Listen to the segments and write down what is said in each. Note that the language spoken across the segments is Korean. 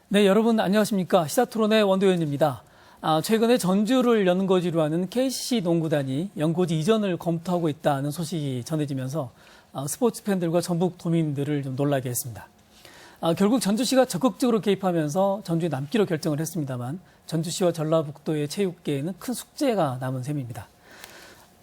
네, 여러분 안녕하십니까. 시사토론의 원도현입니다. 최근에 전주를 연고지로 하는 KCC 농구단이 연고지 이전을 검토하고 있다는 소식이 전해지면서 스포츠 팬들과 전북 도민들을 좀 놀라게 했습니다. 결국 전주시가 적극적으로 개입하면서 전주에 남기로 결정을 했습니다만 전주시와 전라북도의 체육계에는 큰 숙제가 남은 셈입니다.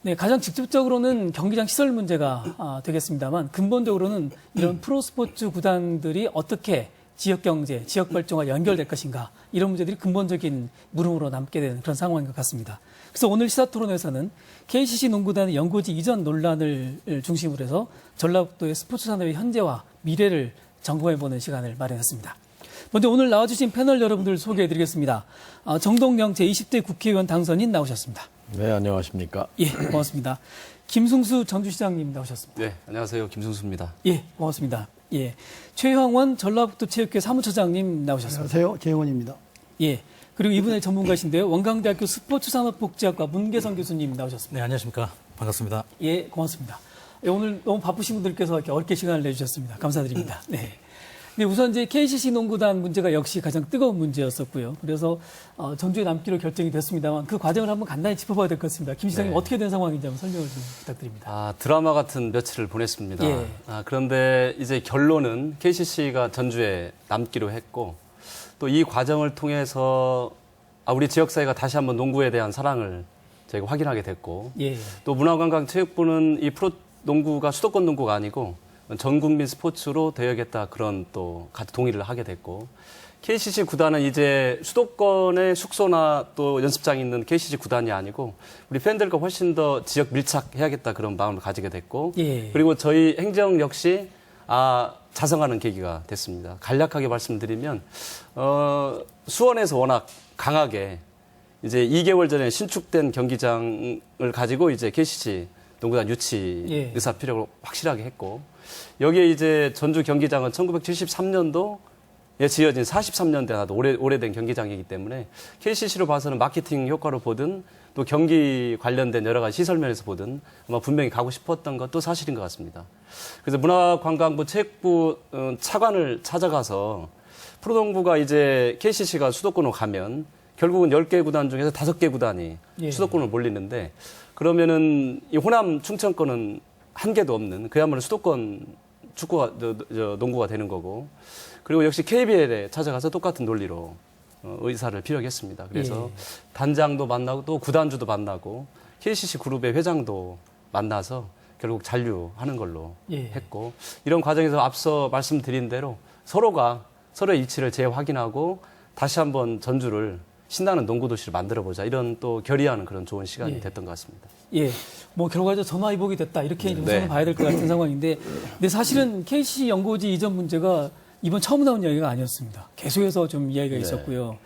네, 가장 직접적으로는 경기장 시설 문제가 되겠습니다만 근본적으로는 이런 프로스포츠 구단들이 어떻게 지역 경제, 지역 발전과 연결될 것인가 이런 문제들이 근본적인 물음으로 남게 되는 그런 상황인 것 같습니다. 그래서 오늘 시사토론에서는 KCC 농구단의 연고지 이전 논란을 중심으로 해서 전라북도의 스포츠 산업의 현재와 미래를 점검해보는 시간을 마련했습니다. 먼저 오늘 나와주신 패널 여러분들 소개해드리겠습니다. 정동영 제20대 국회의원 당선인 나오셨습니다. 네, 안녕하십니까. 예, 고맙습니다. 김승수 전주시장님 나오셨습니다. 네, 안녕하세요. 김승수입니다. 예, 고맙습니다. 예, 최형원 전라북도 체육회 사무처장님 나오셨습니다. 안녕하세요. 최영원입니다. 예, 그리고 이분의 전문가신데요. 원광대학교 스포츠산업복지학과 문계성 교수님 나오셨습니다. 네, 안녕하십니까. 반갑습니다. 예, 고맙습니다. 예, 오늘 너무 바쁘신 분들께서 이렇게 어렵게 시간을 내주셨습니다. 감사드립니다. 네. 네, 우선 이제 KCC 농구단 문제가 역시 가장 뜨거운 문제였었고요. 그래서 전주에 남기로 결정이 됐습니다만 그 과정을 한번 간단히 짚어봐야 될 것 같습니다. 김 시장님 네. 어떻게 된 상황인지 한번 설명을 좀 부탁드립니다. 드라마 같은 며칠을 보냈습니다. 예. 그런데 이제 결론은 KCC가 전주에 남기로 했고 또 이 과정을 통해서 우리 지역사회가 다시 한번 농구에 대한 사랑을 저희가 확인하게 됐고 예. 또 문화관광체육부는 이 프로 농구가 수도권 농구가 아니고 전 국민 스포츠로 되어야겠다 그런 또 같이 동의를 하게 됐고 KCC 구단은 이제 수도권의 숙소나 또 연습장이 있는 KCC 구단이 아니고 우리 팬들과 훨씬 더 지역 밀착해야겠다 그런 마음을 가지게 됐고 예. 그리고 저희 행정 역시 자성하는 계기가 됐습니다. 간략하게 말씀드리면 수원에서 워낙 강하게 이제 2개월 전에 신축된 경기장을 가지고 이제 KCC 농구단 유치 예. 의사 필요를 확실하게 했고 여기에 이제 전주 경기장은 1973년도에 지어진 43년대 나도 오래된 경기장이기 때문에 KCC로 봐서는 마케팅 효과로 보든 또 경기 관련된 여러 가지 시설 면에서 보든 아마 분명히 가고 싶었던 것도 사실인 것 같습니다. 그래서 문화관광부 체육부 차관을 찾아가서 프로농구가 이제 KCC가 수도권으로 가면 결국은 10개 구단 중에서 5개 구단이 예. 수도권을 몰리는데 그러면은 이 호남 충청권은 한 개도 없는 그야말로 수도권 축구가 농구가 되는 거고 그리고 역시 KBL에 찾아가서 똑같은 논리로 의사를 피력했습니다. 그래서 예. 단장도 만나고 또 구단주도 만나고 KCC 그룹의 회장도 만나서 결국 잔류하는 걸로 예. 했고 이런 과정에서 앞서 말씀드린 대로 서로가 서로의 이치를 재확인하고 다시 한번 전주를 신나는 농구 도시를 만들어보자 이런 또 결의하는 그런 좋은 시간이 예. 됐던 것 같습니다. 예, 뭐 결과적으로 전화위복이 됐다 이렇게 네. 우선은 봐야 될 것 같은 상황인데, 근데 사실은 KCC 연고지 이전 문제가 이번 처음 나온 이야기가 아니었습니다. 계속해서 좀 이야기가 있었고요.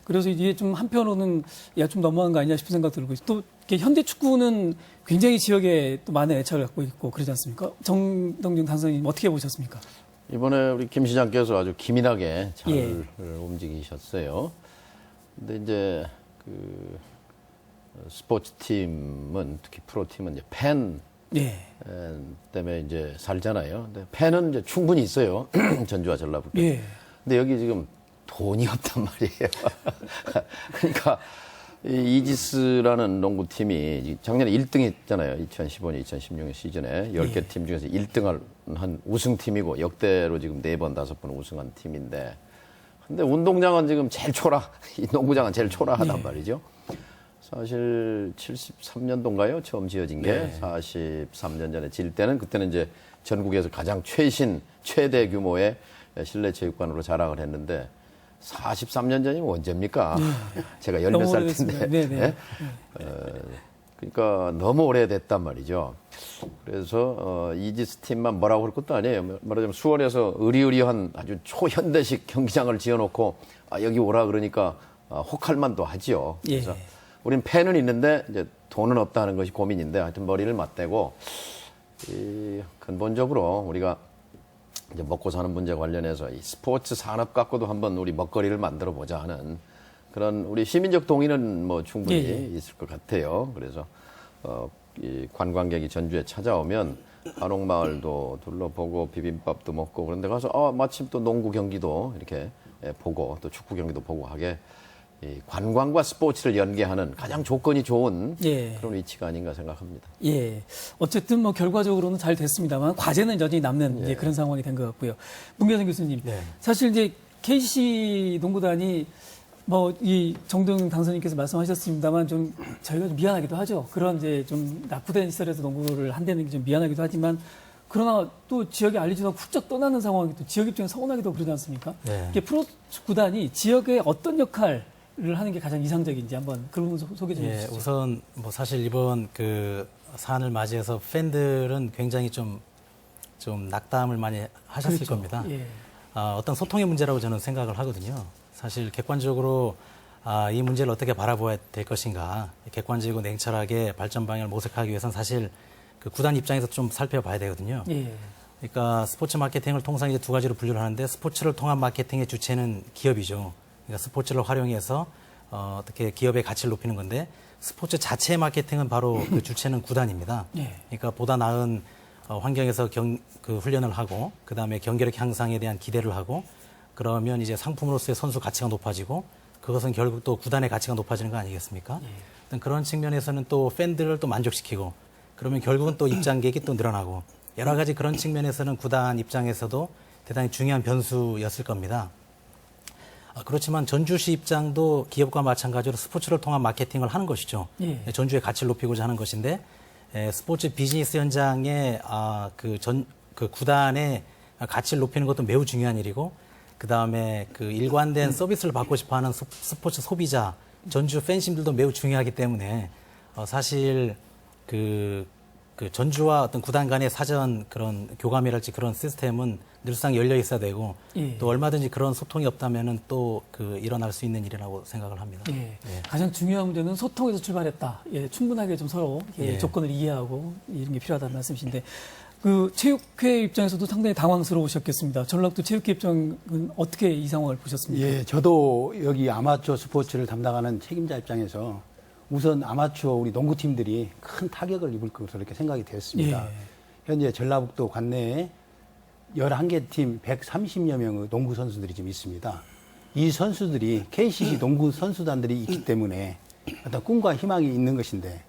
그래서 이게 좀 한편으로는 좀 너무한 거 아니냐 싶은 생각 들고 또 이렇게 현대 축구는 굉장히 지역에 또 많은 애착을 갖고 있고 그러지 않습니까? 정동영 당선인 어떻게 보셨습니까? 이번에 우리 김 시장께서 아주 기민하게 잘 예. 움직이셨어요. 근데 이제 그 스포츠 팀은 특히 프로 팀은 이제 팬 예. 때문에 이제 살잖아요. 근데 팬은 이제 충분히 있어요. 전주와 전라북도. 예. 근데 여기 지금 돈이 없단 말이에요. 그러니까 이 이지스라는 농구팀이 작년에 1등 했잖아요. 2015년, 2016년 시즌에 10개 팀 중에서 1등을 한 우승팀이고 역대로 지금 4번, 5번 우승한 팀인데 근데 운동장은 지금 제일 이 농구장은 제일 초라하단 말이죠. 사실 73년도인가요? 처음 지어진 게 43년 전에 질 때는 그때는 이제 전국에서 가장 최대 규모의 실내 체육관으로 자랑을 했는데 43년 전이면 언제입니까? 제가 10몇 살 텐데. 네? 그러니까 너무 오래됐단 말이죠. 그래서 이지스 팀만 뭐라고 그럴 것도 아니에요. 말하자면 수원에서 의리의리한 아주 초현대식 경기장을 지어놓고 여기 오라 그러니까 혹할 만도 하지요. 그래서 우린 팬은 있는데 이제 돈은 없다는 것이 고민인데 하여튼 머리를 맞대고 근본적으로 우리가 이제 먹고 사는 문제 관련해서 이 스포츠 산업 갖고도 한번 우리 먹거리를 만들어 보자 하는 그런 우리 시민적 동의는 뭐 충분히 있을 것 같아요. 그래서 이 관광객이 전주에 찾아오면 한옥마을도 둘러보고 비빔밥도 먹고 그런데 가서 마침 또 농구 경기도 이렇게 보고 또 축구 경기도 보고 하게 이 관광과 스포츠를 연계하는 가장 조건이 좋은 예. 그런 위치가 아닌가 생각합니다. 예. 어쨌든 뭐 결과적으로는 잘 됐습니다만 과제는 여전히 남는 이제 그런 상황이 된 것 같고요. 문계선 교수님. 네. 사실 이제 KC 농구단이 뭐 이 정동 당선인께서 말씀하셨습니다만 좀 저희가 좀 미안하기도 하죠. 그런 이제 좀 낙후된 시설에서 농구를 한다는 게 좀 미안하기도 하지만 그러나 또 지역에 알리지도 않고 훌쩍 떠나는 상황이 또 지역 입장에 서운하기도 그러지 않습니까? 네. 이게 프로 구단이 지역에 어떤 역할을 하는 게 가장 이상적인지 한번 그 부분 소개 좀 예, 해주시죠. 우선 뭐 사실 이번 그 사안을 맞이해서 팬들은 굉장히 좀 낙담을 많이 하셨을 그렇죠. 겁니다. 예. 어떤 소통의 문제라고 저는 생각을 하거든요. 사실 객관적으로 이 문제를 어떻게 바라봐야 될 것인가, 객관적이고 냉철하게 발전 방향을 모색하기 위해서는 사실 그 구단 입장에서 좀 살펴봐야 되거든요. 예. 그러니까 스포츠 마케팅을 통상 이제 두 가지로 분류를 하는데 스포츠를 통한 마케팅의 주체는 기업이죠. 그러니까 스포츠를 활용해서 어떻게 기업의 가치를 높이는 건데 스포츠 자체의 마케팅은 바로 그 주체는 구단입니다. 예. 그러니까 보다 나은 환경에서 그 훈련을 하고 그다음에 경기력 향상에 대한 기대를 하고 그러면 이제 상품으로서의 선수 가치가 높아지고 그것은 결국 또 구단의 가치가 높아지는 거 아니겠습니까? 어떤 그런 측면에서는 또 팬들을 또 만족시키고 그러면 결국은 또 입장객이 또 늘어나고 여러 가지 그런 측면에서는 구단 입장에서도 대단히 중요한 변수였을 겁니다. 그렇지만 전주시 입장도 기업과 마찬가지로 스포츠를 통한 마케팅을 하는 것이죠. 예. 전주의 가치를 높이고자 하는 것인데 스포츠 비즈니스 현장에 그 구단의 가치를 높이는 것도 매우 중요한 일이고 그 다음에 그 일관된 서비스를 받고 싶어하는 스포츠 소비자 전주 팬심들도 매우 중요하기 때문에 사실 그 전주와 어떤 구단 간의 사전 그런 교감이랄지 그런 시스템은 늘상 열려 있어야 되고 예. 또 얼마든지 그런 소통이 없다면은 또 일어날 수 있는 일이라고 생각을 합니다. 예. 가장 중요한 문제는 소통에서 출발했다. 예, 충분하게 좀 서로 예. 조건을 이해하고 이런 게 필요하다는 말씀이신데 그 체육회 입장에서도 상당히 당황스러우셨겠습니다. 전라도 체육회 입장은 어떻게 이 상황을 보셨습니까? 예, 저도 여기 아마추어 스포츠를 담당하는 책임자 입장에서 우선 아마추어 우리 농구팀들이 큰 타격을 입을 것으로 이렇게 생각이 되었습니다. 예. 현재 전라북도 관내에 11개 팀 130여 명의 농구 선수들이 지금 있습니다. 이 선수들이 KCC 농구 선수단들이 있기 때문에 어떤 꿈과 희망이 있는 것인데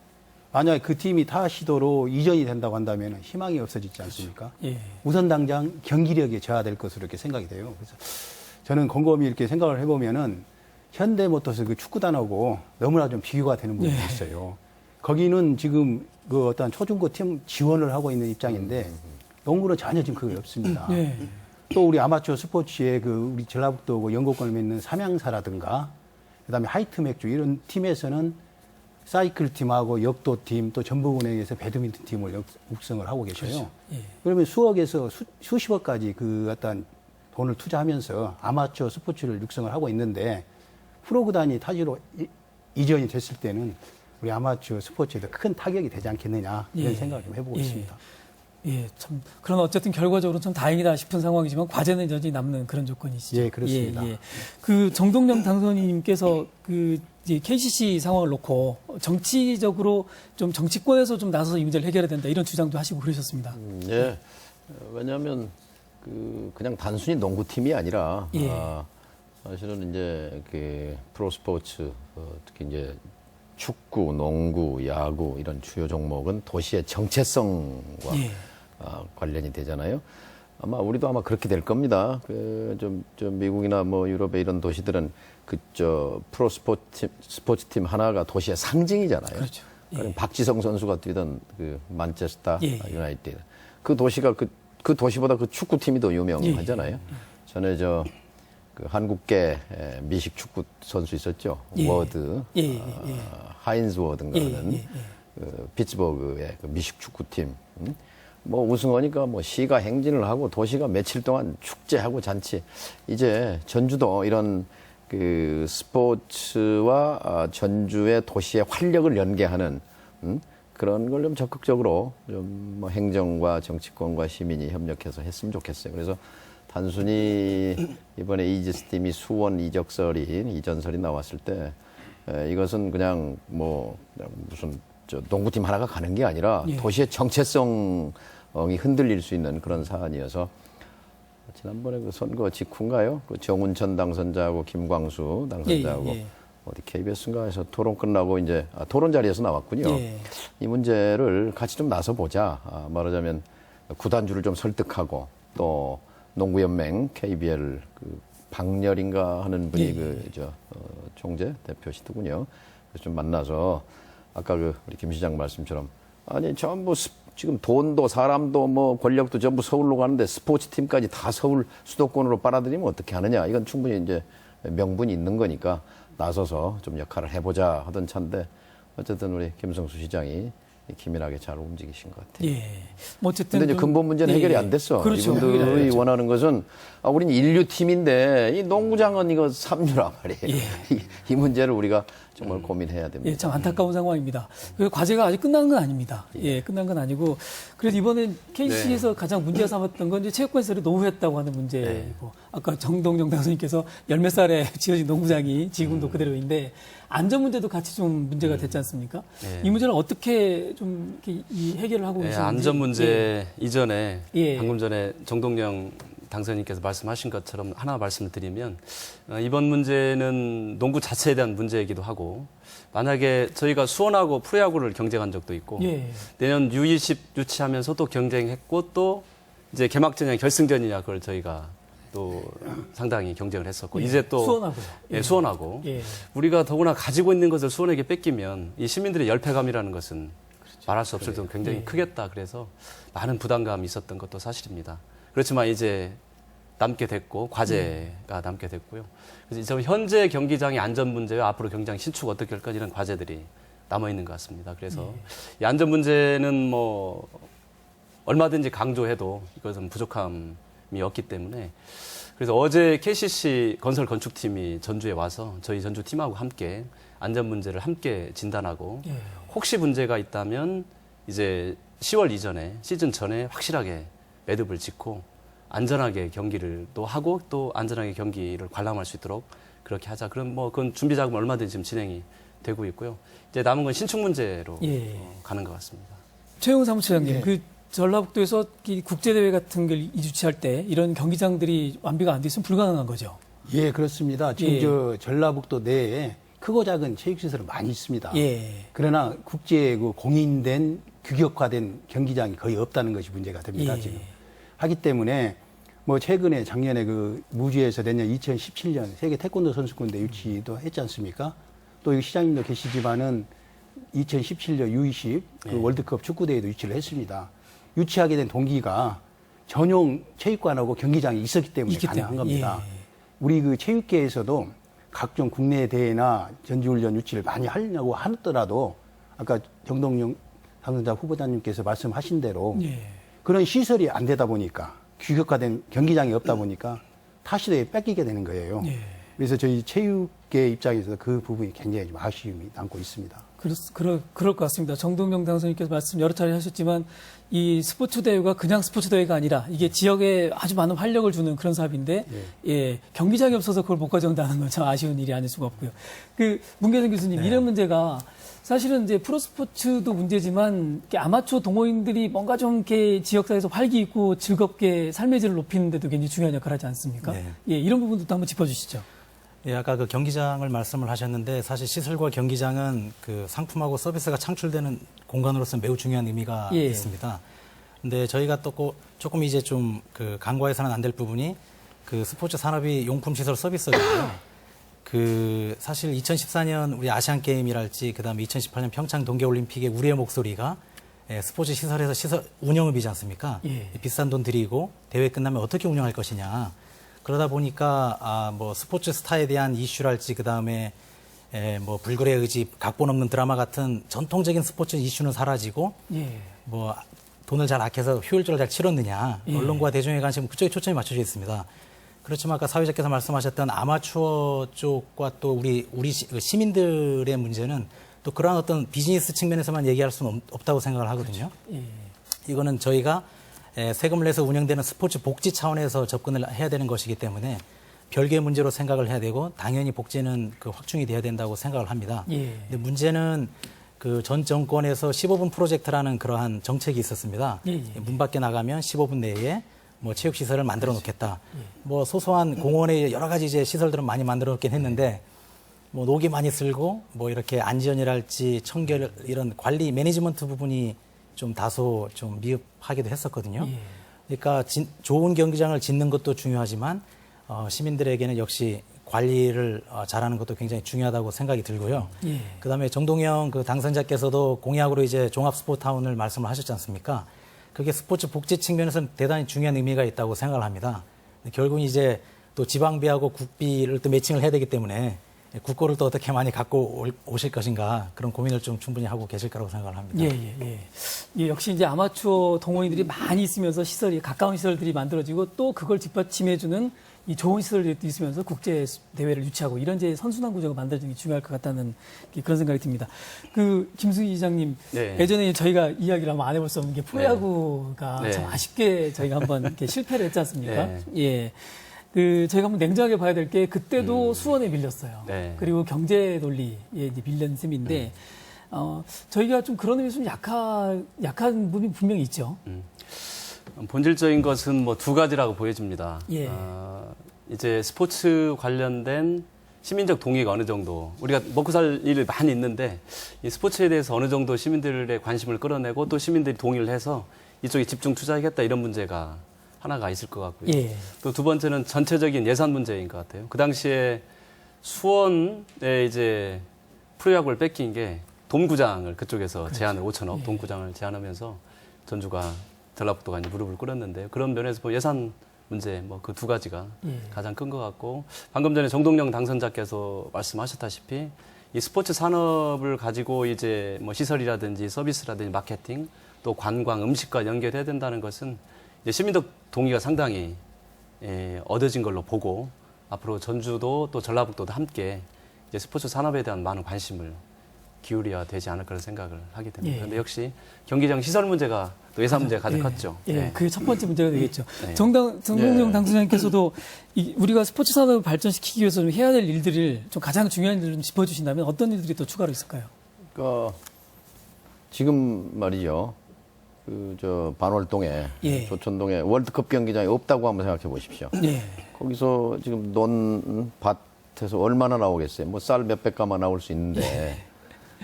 만약에 그 팀이 타 시도로 이전이 된다고 한다면 희망이 없어지지 않습니까? 예. 우선 당장 경기력이 저하될 것으로 이렇게 생각이 돼요. 그래서 저는 곰곰이 이렇게 생각을 해보면은 현대모터스 그 축구단하고 너무나 좀 비교가 되는 부분이 있어요. 거기는 지금 그 어떤 초중고 팀 지원을 하고 있는 입장인데 농구는 전혀 지금 그게 없습니다. 네. 또 우리 아마추어 스포츠에 그 우리 전라북도 그 영국권을 맺는 삼양사라든가 그다음에 하이트맥주 이런 팀에서는 사이클 팀하고 역도 팀 또 전북은행에서 배드민턴 팀을 육성을 하고 계셔요. 그렇죠. 예. 그러면 수억에서 수십억까지 그 어떤 돈을 투자하면서 아마추어 스포츠를 육성을 하고 있는데 프로구단이 타지로 이전이 됐을 때는 우리 아마추어 스포츠에도 큰 타격이 되지 않겠느냐 이런 예. 생각을 좀 해보고 예. 있습니다. 예, 참 그러나 어쨌든 결과적으로 좀 다행이다 싶은 상황이지만 과제는 여전히 남는 그런 조건이시죠. 예, 그렇습니다. 예, 예. 그 정동영 당선인님께서 그 이제 KCC 상황을 놓고 정치적으로 좀 정치권에서 좀 나서서 이 문제를 해결해야 된다 이런 주장도 하시고 그러셨습니다. 예. 왜냐하면 그냥 단순히 농구팀이 아니라 예. 사실은 이제 그 프로스포츠 특히 이제 축구, 농구, 야구 이런 주요 종목은 도시의 정체성과 예. 관련이 되잖아요. 아마 우리도 아마 그렇게 될 겁니다. 좀 미국이나 뭐 유럽의 이런 도시들은 프로 스포츠팀 하나가 도시의 상징이잖아요. 그렇죠. 예. 그럼 박지성 선수가 뛰던 그 만체스터 예. 유나이티드 그 도시가 그 도시보다 그 축구팀이 더 유명하잖아요. 전에 그 한국계 미식 축구 선수 있었죠. 예. 워드, 예. 하인즈 워드인가 하는 그 피츠버그의 그 미식 축구팀. 뭐 우승하니까 뭐 시가 행진을 하고 도시가 며칠 동안 축제하고 잔치. 이제 전주도 이런 그 스포츠와 전주의 도시의 활력을 연계하는 그런 걸 좀 적극적으로 좀 뭐 행정과 정치권과 시민이 협력해서 했으면 좋겠어요. 그래서 단순히 이번에 이지스 팀이 수원 이전설이 나왔을 때 이것은 그냥 뭐 무슨 농구팀 하나가 가는 게 아니라 예. 도시의 정체성을 엉이 흔들릴 수 있는 그런 사안이어서 지난번에 그 선거 직후인가요? 그 정운천 당선자하고 김광수 당선자하고 예. 어디 KBS인가 해서 토론 끝나고 이제 토론 자리에서 나왔군요. 예. 이 문제를 같이 좀 나서 보자. 말하자면 구단주를 좀 설득하고 또 농구연맹 KBL 그 박렬인가 하는 분이 예. 총재 대표시더군요. 그래서 좀 만나서 아까 그 우리 김 시장 말씀처럼 아니 전부 지금 돈도 사람도 뭐 권력도 전부 서울로 가는데 스포츠 팀까지 다 서울 수도권으로 빨아들이면 어떻게 하느냐. 이건 충분히 이제 명분이 있는 거니까 나서서 좀 역할을 해보자 하던 차인데 어쨌든 우리 김성수 시장이 기민하게 잘 움직이신 것 같아요. 예. 뭐 어쨌든 근데 이제 좀- 근본 문제는 예, 해결이 예. 안 됐어. 그렇죠. 해결이 안 이분들이 됐죠. 원하는 것은 우린 인류 팀인데 이 농구장은 이거 삼류란 말이에요. 이 문제를 우리가 정말 고민해야 됩니다. 예, 참 안타까운 상황입니다. 그 과제가 아직 끝난 건 아닙니다. 예, 끝난 건 아니고 그래서 이번엔 KC에서 가장 문제 삼았던 건 이제 체육관시설이 노후했다고 하는 문제고 아까 정동영 당선인께서 열 몇 살에 지어진 농구장이 지금도 그대로인데 안전 문제도 같이 좀 문제가 됐지 않습니까? 이 문제는 어떻게 좀 이렇게 이 해결을 하고 예, 계시는지 안전 문제 이전에 예. 방금 전에 정동영 당선인께서 말씀하신 것처럼 하나 말씀을 드리면 이번 문제는 농구 자체에 대한 문제이기도 하고 만약에 저희가 수원하고 프로야구를 경쟁한 적도 있고 예. 내년 U20 유치하면서 또 경쟁했고 또 이제 개막전이냐 결승전이냐 그걸 저희가 또 상당히 경쟁을 했었고 이제 또 수원하고요. 예, 수원하고 예. 우리가 더구나 가지고 있는 것을 수원에게 뺏기면 이 시민들의 열패감이라는 것은 말할 수 없을 정도로 굉장히 크겠다. 그래서 많은 부담감이 있었던 것도 사실입니다. 그렇지만 이제 남게 됐고 과제가 남게 됐고요. 그래서 이제 현재 경기장의 안전 문제와 앞으로 경기장 신축 어떻게 할 거냐 이런 과제들이 남아 있는 것 같습니다. 그래서 이 안전 문제는 뭐 얼마든지 강조해도 이것은 부족함이 없기 때문에 그래서 어제 KCC 건설 건축팀이 전주에 와서 저희 전주 팀하고 함께 안전 문제를 함께 진단하고 혹시 문제가 있다면 이제 10월 이전에 시즌 전에 확실하게 매듭을 짓고 안전하게 경기를 또 하고 또 안전하게 경기를 관람할 수 있도록 그렇게 하자. 그럼 뭐 그건 준비 작업 얼마든지 지금 진행이 되고 있고요. 이제 남은 건 신축 문제로 예. 가는 것 같습니다. 최영 사무처장님, 예. 그 전라북도에서 이 국제대회 같은 걸 유치할 때 이런 경기장들이 완비가 안 돼 있으면 불가능한 거죠. 예, 그렇습니다. 지금 예. 저 전라북도 내에 크고 작은 체육시설은 많이 있습니다. 예. 그러나 국제 그 공인된 규격화된 경기장이 거의 없다는 것이 문제가 됩니다. 예. 지금 하기 때문에 뭐 최근에 작년에 그 무주에서 내년 2017년 세계 태권도 선수권대 유치도 했지 않습니까? 또 이 시장님도 계시지만은 2017년 U20 그 월드컵 축구대회도 유치를 했습니다. 유치하게 된 동기가 전용 체육관하고 경기장이 있었기 때문에 있기 가능한 때문에. 겁니다. 예. 우리 그 체육계에서도 각종 국내 대회나 전지훈련 유치를 많이 하려고 하더라도 아까 정동영 당선자 후보자님께서 말씀하신 대로 예. 그런 시설이 안 되다 보니까 규격화된 경기장이 없다 보니까 타시대에 뺏기게 되는 거예요. 예. 그래서 저희 체육계 입장에서 그 부분이 굉장히 좀 아쉬움이 남고 있습니다. 그럴 것 같습니다. 정동영 당선인께서 말씀 여러 차례 하셨지만 이 스포츠 대회가 그냥 스포츠 대회가 아니라 이게 지역에 아주 많은 활력을 주는 그런 사업인데 예, 경기장이 없어서 그걸 못 가져온다는 건 참 아쉬운 일이 아닐 수가 없고요. 그 문계선 교수님 이런 문제가 사실은 이제 프로스포츠도 문제지만 이렇게 아마추어 동호인들이 뭔가 좀 이렇게 지역사회에서 활기 있고 즐겁게 삶의 질을 높이는 데도 굉장히 중요한 역할을 하지 않습니까? 네. 예, 이런 부분도 한번 짚어주시죠. 예, 아까 그 경기장을 말씀을 하셨는데 사실 시설과 경기장은 그 상품하고 서비스가 창출되는 공간으로서 매우 중요한 의미가 예. 있습니다. 근데 저희가 또 조금 이제 좀 그 간과해서는 안 될 부분이 그 스포츠 산업이 용품 시설 서비스거든요. 그 사실 2014년 우리 아시안 게임이랄지 그다음에 2018년 평창 동계 올림픽의 우리의 목소리가 예, 스포츠 시설에서 시설 운영업이지 않습니까? 예. 비싼 돈 들이고 대회 끝나면 어떻게 운영할 것이냐. 그러다 보니까 뭐 스포츠 스타에 대한 이슈랄지 그다음에 뭐 불굴의 의지, 각본 없는 드라마 같은 전통적인 스포츠 이슈는 사라지고 예. 뭐 돈을 잘 아껴서 효율적으로 잘 치렀느냐. 예. 언론과 대중의 관심은 그쪽에 초점이 맞춰져 있습니다. 그렇지만 아까 사회자께서 말씀하셨던 아마추어 쪽과 또 우리 시민들의 문제는 또 그러한 어떤 비즈니스 측면에서만 얘기할 수는 없다고 생각을 하거든요. 예. 이거는 저희가 세금을 내서 운영되는 스포츠 복지 차원에서 접근을 해야 되는 것이기 때문에 별개의 문제로 생각을 해야 되고 당연히 복지는 그 확충이 돼야 된다고 생각을 합니다. 예. 근데 문제는 그 전 정권에서 15분 프로젝트라는 그러한 정책이 있었습니다. 예, 예. 문 밖에 나가면 15분 내에 뭐 체육 시설을 만들어 놓겠다. 뭐 소소한 공원에 여러 가지 이제 시설들은 많이 만들어 놓긴 했는데 뭐 녹이 많이 쓸고 뭐 이렇게 안전이랄지 청결 이런 관리 매니지먼트 부분이 좀 다소 좀 미흡하기도 했었거든요. 예. 그러니까 좋은 경기장을 짓는 것도 중요하지만 시민들에게는 역시 관리를 잘하는 것도 굉장히 중요하다고 생각이 들고요. 예. 그다음에 정동영 그 당선자께서도 공약으로 이제 종합 스포츠타운을 말씀을 하셨지 않습니까? 그게 스포츠 복지 측면에서는 대단히 중요한 의미가 있다고 생각을 합니다. 결국은 이제 또 지방비하고 국비를 또 매칭을 해야 되기 때문에 국고를 또 어떻게 많이 갖고 오실 것인가 그런 고민을 좀 충분히 하고 계실 거라고 생각을 합니다. 예, 예, 예. 예, 역시 이제 아마추어 동호인들이 많이 있으면서 시설이 가까운 시설들이 만들어지고 또 그걸 뒷받침해주는 이 좋은 시설들이 있으면서 국제 대회를 유치하고 이런 이제 선순환 구조가 만들어지는 게 중요할 것 같다는 그런 생각이 듭니다. 그 김승희 이장님 네. 예전에 저희가 이야기를 한번 안 해볼 수 없는 게 프로야구가 네. 참 아쉽게 저희가 한번 이렇게 실패를 했지 않습니까? 네. 예. 그 저희가 한번 냉정하게 봐야 될 게 그때도 수원에 밀렸어요. 네. 그리고 경제 논리에 이제 밀린 셈인데 저희가 좀 그런 의미에서 좀 약한 부분이 분명히 있죠. 본질적인 것은 뭐 두 가지라고 보여집니다. 예. 이제 스포츠 관련된 시민적 동의가 어느 정도 우리가 먹고 살 일이 많이 있는데 이 스포츠에 대해서 어느 정도 시민들의 관심을 끌어내고 또 시민들이 동의를 해서 이쪽에 집중 투자하겠다 이런 문제가 하나가 있을 것 같고요. 예. 또 두 번째는 전체적인 예산 문제인 것 같아요. 그 당시에 수원에 이제 프로야구를 뺏긴 게 돔구장을 그쪽에서 제안을 5천억 돔구장을 제안하면서 전주가 전라북도가 이제 무릎을 꿇었는데요. 그런 면에서 뭐 예산 문제 뭐 그 두 가지가 가장 큰 것 같고 방금 전에 정동영 당선자께서 말씀하셨다시피 이 스포츠 산업을 가지고 이제 뭐 시설이라든지 서비스라든지 마케팅 또 관광 음식과 연결해야 된다는 것은 이제 시민적 동의가 상당히 얻어진 걸로 보고 앞으로 전주도 또 전라북도도 함께 이제 스포츠 산업에 대한 많은 관심을 기울여야 되지 않을 거라 생각을 하게 됩니다. 예. 그런데 역시 경기장 시설 문제가 또 예산 문제가 가장 예. 컸죠. 예, 네. 그게 첫 번째 문제가 되겠죠. 네. 정동영 예. 당선자님께서도 우리가 스포츠 산업을 발전시키기 위해서 좀 해야 될 일들을 좀 가장 중요한 일을 좀 짚어주신다면 어떤 일들이 또 추가로 있을까요? 그러니까 지금 말이죠. 반월동에 예. 조천동에 월드컵 경기장이 없다고 한번 생각해 보십시오. 예. 거기서 지금 밭에서 얼마나 나오겠어요? 뭐 쌀 몇백 가마 나올 수 있는데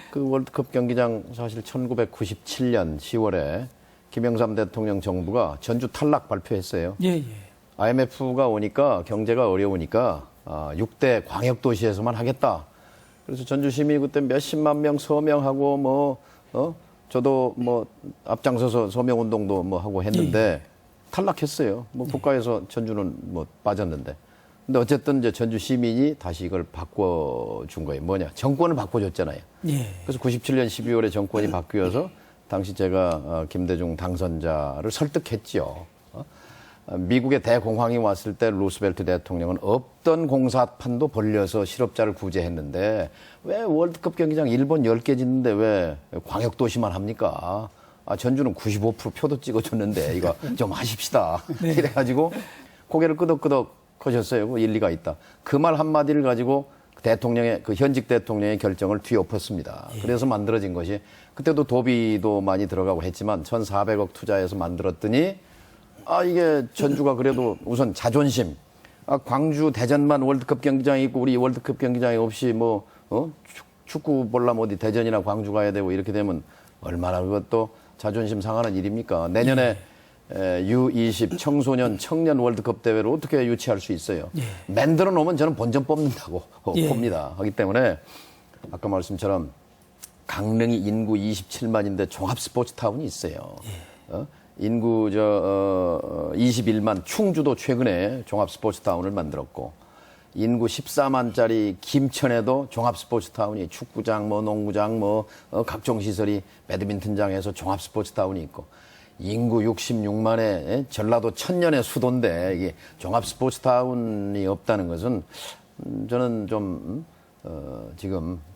그 월드컵 경기장 사실 1997년 10월에 김영삼 대통령 정부가 전주 탈락 발표했어요. 예, 예. IMF가 오니까 경제가 어려우니까 6대 광역도시에서만 하겠다. 그래서 전주 시민이 그때 몇십만 명 서명하고 저도 앞장서서 서명 운동도 하고 했는데 탈락했어요. 국가에서 전주는 빠졌는데. 근데 어쨌든 이제 전주 시민이 다시 이걸 바꿔준 거예요. 뭐냐? 정권을 바꿔줬잖아요. 예. 그래서 97년 12월에 정권이 바뀌어서 당시 제가 김대중 당선자를 설득했죠. 미국의 대공황이 왔을 때 루스벨트 대통령은 없던 공사판도 벌려서 실업자를 구제했는데 왜 월드컵 경기장 일본 10개 짓는데 왜 광역도시만 합니까? 전주는 95% 표도 찍어줬는데 이거 좀 하십시다. 네. 이래가지고 고개를 끄덕끄덕 하셨어요. 그 일리가 있다. 그 말 한마디를 가지고 현직 대통령의 결정을 뒤엎었습니다. 그래서 만들어진 것이 그때도 도비도 많이 들어가고 했지만 1,400억 투자해서 만들었더니 이게 전주가 그래도 우선 자존심. 광주, 대전만 월드컵 경기장이 있고 우리 월드컵 경기장이 없이 축구 보려면 어디 대전이나 광주 가야 되고 이렇게 되면 얼마나 그것도 자존심 상하는 일입니까? 내년에 U20 청소년 청년 월드컵 대회를 어떻게 유치할 수 있어요? 만들어 놓으면 저는 본전 뽑는다고 봅니다. 하기 때문에 아까 말씀처럼 강릉이 인구 27만인데 종합 스포츠 타운이 있어요. 인구 21만 충주도 최근에 종합 스포츠 타운을 만들었고 인구 14만짜리 김천에도 종합 스포츠 타운이 축구장 농구장 각종 시설이 배드민턴장에서 종합 스포츠 타운이 있고 인구 66만의 전라도 천년의 수도인데 이게 종합 스포츠 타운이 없다는 것은 저는 좀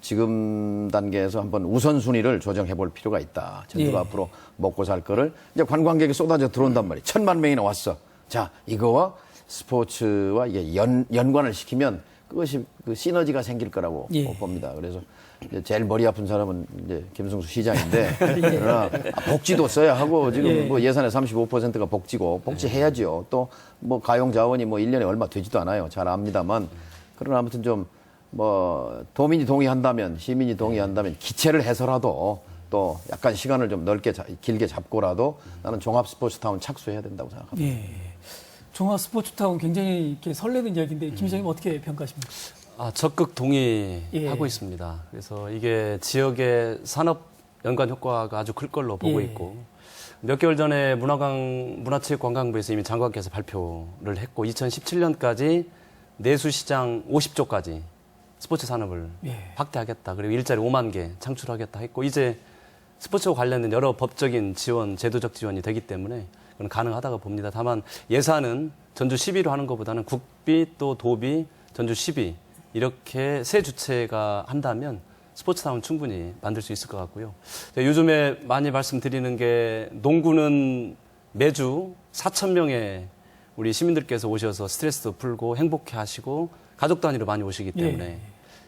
지금 단계에서 한번 우선순위를 조정해 볼 필요가 있다. 전주가 앞으로 먹고 살 거를 이제 관광객이 쏟아져 들어온단 말이에요. 1,000만 명이나 왔어. 자, 이거와 스포츠와 이게 연관을 시키면 그것이 그 시너지가 생길 거라고 예. 봅니다. 그래서 이제 제일 머리 아픈 사람은 이제 김승수 시장인데 그러나 복지도 써야 하고 지금 예. 뭐 예산의 35%가 복지고 복지해야죠. 또 뭐 가용 자원이 뭐 1년에 얼마 되지도 않아요. 잘 압니다만 그러나 아무튼 좀 뭐 도민이 동의한다면 시민이 동의한다면 기체를 해서라도 또 약간 시간을 좀 넓게 길게 잡고라도 나는 종합 스포츠타운 착수해야 된다고 생각합니다. 예. 종합 스포츠타운 굉장히 이렇게 설레는 이야기인데 김 시장님 어떻게 평가하십니까? 적극 동의하고 예. 있습니다. 그래서 이게 지역의 산업 연관 효과가 아주 클 걸로 보고 예. 있고 몇 개월 전에 문화체육관광부에서 이미 장관께서 발표를 했고 2017년까지 내수시장 50조까지 스포츠 산업을 예. 확대하겠다. 그리고 일자리 5만 개 창출하겠다 했고 이제 스포츠와 관련된 여러 법적인 지원, 제도적 지원이 되기 때문에 그건 가능하다고 봅니다. 다만 예산은 전주 10위로 하는 것보다는 국비 또 도비, 전주 10위 이렇게 세 주체가 한다면 스포츠타운 충분히 만들 수 있을 것 같고요. 요즘에 많이 말씀드리는 게 농구는 매주 4,000명의 우리 시민들께서 오셔서 스트레스도 풀고 행복해 하시고 가족 단위로 많이 오시기 때문에 예.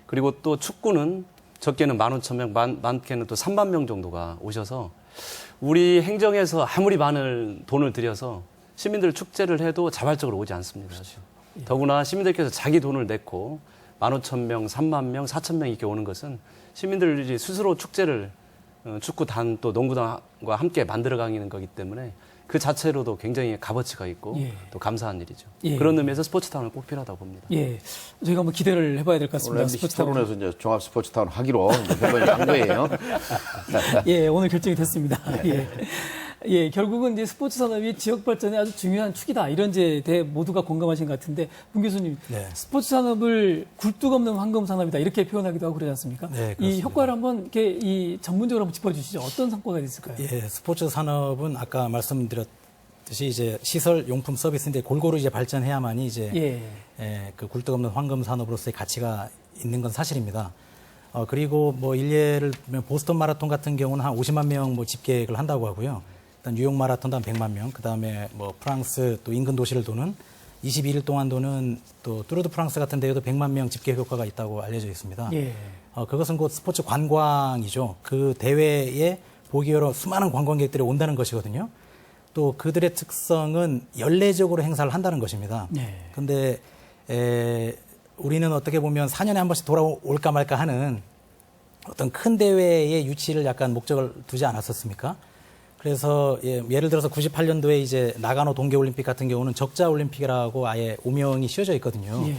그리고 또 축구는 적게는 15,000명, 많게는 또 3만 명 정도가 오셔서 우리 행정에서 아무리 많은 돈을 들여서 시민들 축제를 해도 자발적으로 오지 않습니다. 사실. 더구나 시민들께서 자기 돈을 냈고 15,000명, 3만 명, 4,000명 이렇게 오는 것은 시민들이 스스로 축제를 축구단 또 농구단과 함께 만들어가는 거기 때문에 그 자체로도 굉장히 값어치가 있고 예. 또 감사한 일이죠. 예. 그런 의미에서 스포츠타운은 꼭 필요하다고 봅니다. 예. 저희가 한번 기대를 해봐야 될 것 같습니다. 오늘 MBC 스포츠타운. 토론에서 이제 종합 스포츠타운 하기로 결론이 난 거예요. 예, 오늘 결정이 됐습니다. 예. 예, 결국은 이제 스포츠 산업이 지역 발전에 아주 중요한 축이다. 이런 이제 대 모두가 공감하신 것 같은데, 문 교수님, 네. 스포츠 산업을 굴뚝 없는 황금 산업이다. 이렇게 표현하기도 하고 그러지 않습니까? 네, 이 그렇습니다. 효과를 한번 이렇게 이 전문적으로 한번 짚어주시죠. 어떤 성과가 있을까요? 예, 스포츠 산업은 아까 말씀드렸듯이 이제 시설 용품 서비스인데 골고루 이제 발전해야만이 이제 예. 그 굴뚝 없는 황금 산업으로서의 가치가 있는 건 사실입니다. 그리고 뭐 일례를 들면 보스턴 마라톤 같은 경우는 한 50만 명 뭐 집계를 한다고 하고요. 일단 뉴욕 마라톤도 한 100만 명, 그 다음에 뭐 프랑스 또 인근 도시를 도는 22일 동안 도는 또 뚜르드 프랑스 같은 데에도 100만 명 집계 효과가 있다고 알려져 있습니다. 예. 그것은 곧 스포츠 관광이죠. 그 대회에 보기 여러 수많은 관광객들이 온다는 것이거든요. 또 그들의 특성은 연례적으로 행사를 한다는 것입니다. 네. 근데 우리는 어떻게 보면 4년에 한 번씩 돌아올까 말까 하는 어떤 큰 대회의 유치를 약간 목적을 두지 않았었습니까? 그래서 예를 들어서 98년도에 이제 나가노 동계올림픽 같은 경우는 적자올림픽이라고 아예 오명이 씌워져 있거든요. 예.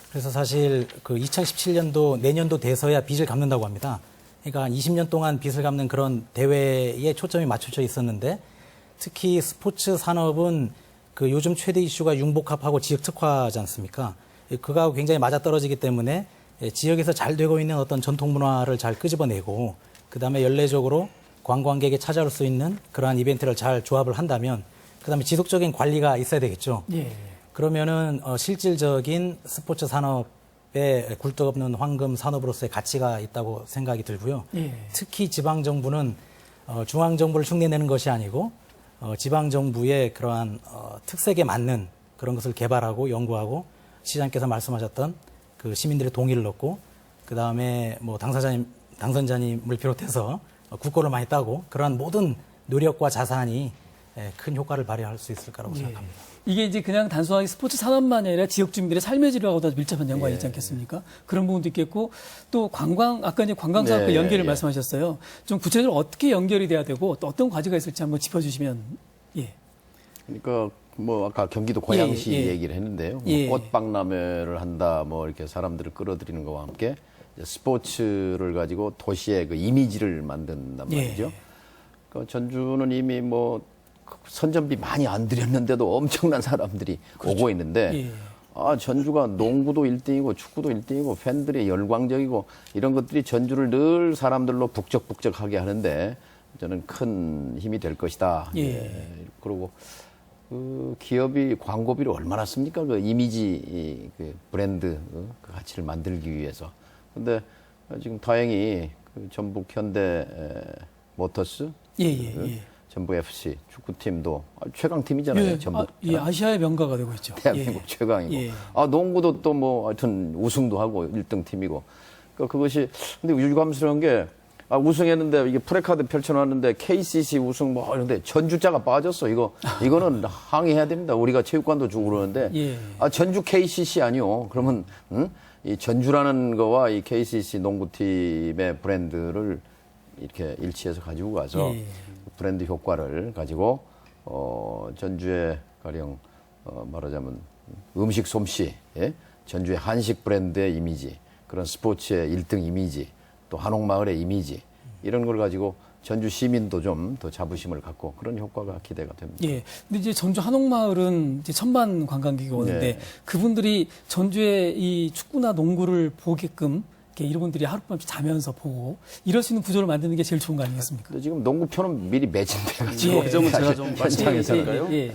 그래서 사실 그 2017년도 내년도 돼서야 빚을 갚는다고 합니다. 그러니까 한 20년 동안 빚을 갚는 그런 대회에 초점이 맞춰져 있었는데 특히 스포츠 산업은 그 요즘 최대 이슈가 융복합하고 지역 특화지 않습니까? 그거하고 굉장히 맞아떨어지기 때문에 지역에서 잘 되고 있는 어떤 전통 문화를 잘 끄집어내고 그다음에 연례적으로 관광객이 찾아올 수 있는 그러한 이벤트를 잘 조합을 한다면 그다음에 지속적인 관리가 있어야 되겠죠. 예. 그러면은 실질적인 스포츠 산업의 굴뚝 없는 황금 산업으로서의 가치가 있다고 생각이 들고요. 예. 특히 지방 정부는 중앙 정부를 흉내내는 것이 아니고 지방 정부의 그러한 특색에 맞는 그런 것을 개발하고 연구하고 시장께서 말씀하셨던 그 시민들의 동의를 얻고 그 다음에 뭐 당선자님을 비롯해서 국고를 많이 따고 그러한 모든 노력과 자산이 큰 효과를 발휘할 수 있을 거라고 생각합니다. 이게 이제 그냥 단순하게 스포츠 산업만이 아니라 지역 주민들의 삶의 질하고도 밀접한 연관이 있지 않겠습니까? 그런 부분도 있겠고 또 관광 아까 이제 관광산업과 연계를 말씀하셨어요. 좀 구체적으로 어떻게 연결이 돼야 되고 또 어떤 과제가 있을지 한번 짚어주시면 예. 그러니까 뭐 아까 경기도 고양시 예. 얘기를 했는데요. 예. 뭐 꽃박람회를 한다, 뭐 이렇게 사람들을 끌어들이는 것과 함께 이제 스포츠를 가지고 도시의 그 이미지를 만든단 말이죠. 예. 그러니까 전주는 이미 뭐 선전비 많이 안 들였는데도 엄청난 사람들이 오고 있는데 예. 전주가 농구도 1등이고 축구도 1등이고 팬들이 열광적이고 이런 것들이 전주를 늘 사람들로 북적북적하게 하는데 저는 큰 힘이 될 것이다. 예. 그리고 그 기업이 광고비를 얼마나 씁니까? 그 이미지, 그 브랜드, 그 가치를 만들기 위해서. 근데 지금 다행히 그 전북 현대 모터스 예. 전북 FC 축구팀도 최강팀이잖아요. 예, 전북. 아시아의 명가가 되고 있죠. 대한민국 예. 최강이고. 예. 농구도 또 뭐 하여튼 우승도 하고 1등 팀이고. 그러니까 그것이 근데 유감스러운 게 우승했는데 이게 프레카드 펼쳐놨는데 KCC 우승 뭐 이런데 전주자가 빠졌어. 이거는 항의해야 됩니다. 우리가 체육관도 주고 그러는데 예. 전주 KCC 아니요. 그러면 이 전주라는 거와 이 KCC 농구팀의 브랜드를 이렇게 일치해서 가지고 가서 예. 브랜드 효과를 가지고 전주의 가령 말하자면 음식 솜씨, 예? 전주의 한식 브랜드의 이미지, 그런 스포츠의 1등 이미지, 또 한옥마을의 이미지 이런 걸 가지고 전주 시민도 좀 더 자부심을 갖고 그런 효과가 기대가 됩니다. 예. 근데 이제 전주 한옥마을은 이제 1000만 관광객이 오는데 네. 그분들이 전주의 이 축구나 농구를 보게끔 이렇게 이분들이 하룻밤씩 자면서 보고 이럴 수 있는 구조를 만드는 게 제일 좋은 거 아니겠습니까? 근데 지금 농구표는 미리 매진돼가지고 예. 그 점은 제가 좀 현장에서는 예.